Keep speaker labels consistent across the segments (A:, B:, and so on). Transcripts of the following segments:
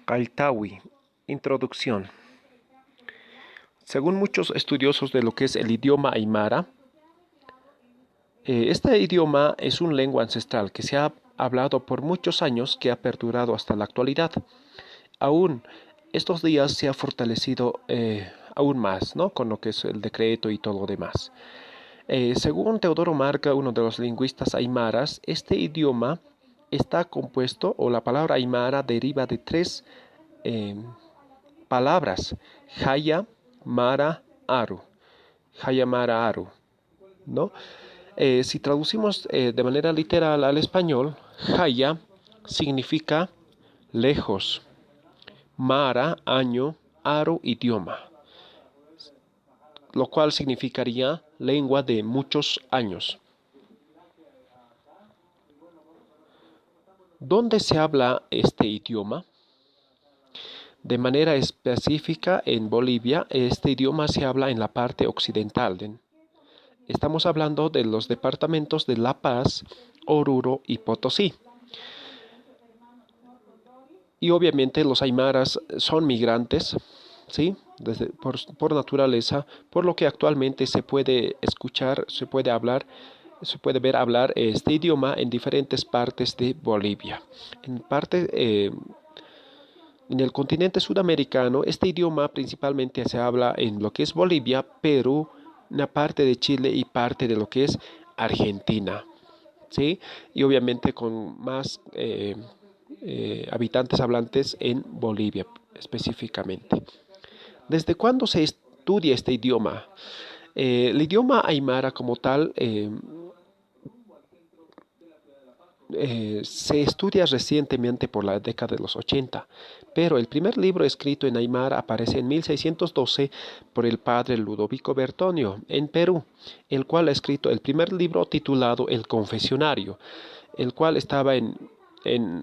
A: Galtawi. Introducción. Según muchos estudiosos de lo que es el idioma aymara, este idioma es una lengua ancestral que se ha hablado por muchos años, que ha perdurado hasta la actualidad. Aún estos días se ha fortalecido aún más, ¿no?, con lo que es el decreto y todo lo demás. Según Teodoro Marca, uno de los lingüistas aymaras, este idioma está compuesto, o la palabra aymara deriva de tres palabras: Jaya, Mara, Aru. Jaya, Mara, Aru, ¿no? Si traducimos de manera literal al español, Jaya significa lejos, Mara, año, Aru, idioma, lo cual significaría lengua de muchos años. ¿Dónde se habla este idioma? De manera específica en Bolivia, este idioma se habla en la parte occidental. Estamos hablando de los departamentos de La Paz, Oruro y Potosí. Y obviamente los aymaras son migrantes, ¿sí?, por naturaleza, por lo que actualmente se puede escuchar, se puede ver hablar este idioma en diferentes partes de Bolivia. En el continente sudamericano, este idioma principalmente se habla en lo que es Bolivia, Perú, una parte de Chile y parte de lo que es Argentina, ¿sí? Y obviamente con más habitantes hablantes en Bolivia específicamente. ¿Desde cuándo se estudia este idioma? El idioma aymara como tal se estudia recientemente por la década de los 80, pero el primer libro escrito en aymara aparece en 1612 por el padre Ludovico Bertonio en Perú, el cual ha escrito el primer libro titulado El Confesionario, el cual estaba en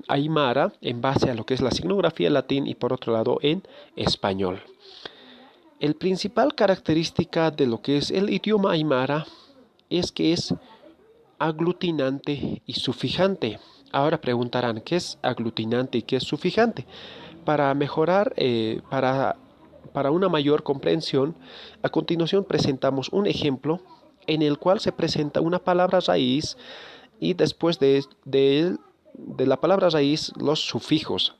A: aymara en base a lo que es la signografía en latín y por otro lado en español. El principal característica de lo que es el idioma aymara es que es aglutinante y sufijante. Ahora preguntarán, ¿qué es aglutinante y qué es sufijante? Para mejorar, para una mayor comprensión, a continuación presentamos un ejemplo en el cual se presenta una palabra raíz y después de la palabra raíz los sufijos.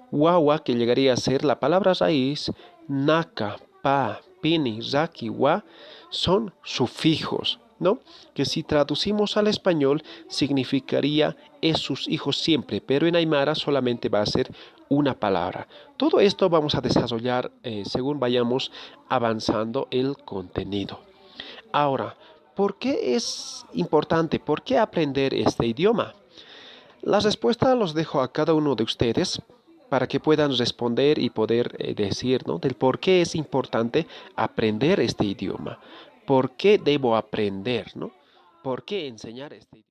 A: Wawa, que llegaría a ser la palabra raíz, naka, pa, pini, raki, wa, son sufijos, ¿no?, que si traducimos al español significaría es sus hijos siempre, pero en aymara solamente va a ser una palabra. Todo esto vamos a desarrollar según vayamos avanzando el contenido. Ahora, ¿por qué es importante? ¿Por qué aprender este idioma? La respuesta los dejo a cada uno de ustedes para que puedan responder y poder decir, ¿no?, del por qué es importante aprender este idioma. ¿Por qué debo aprender, ¿no? ¿Por qué enseñar este idioma?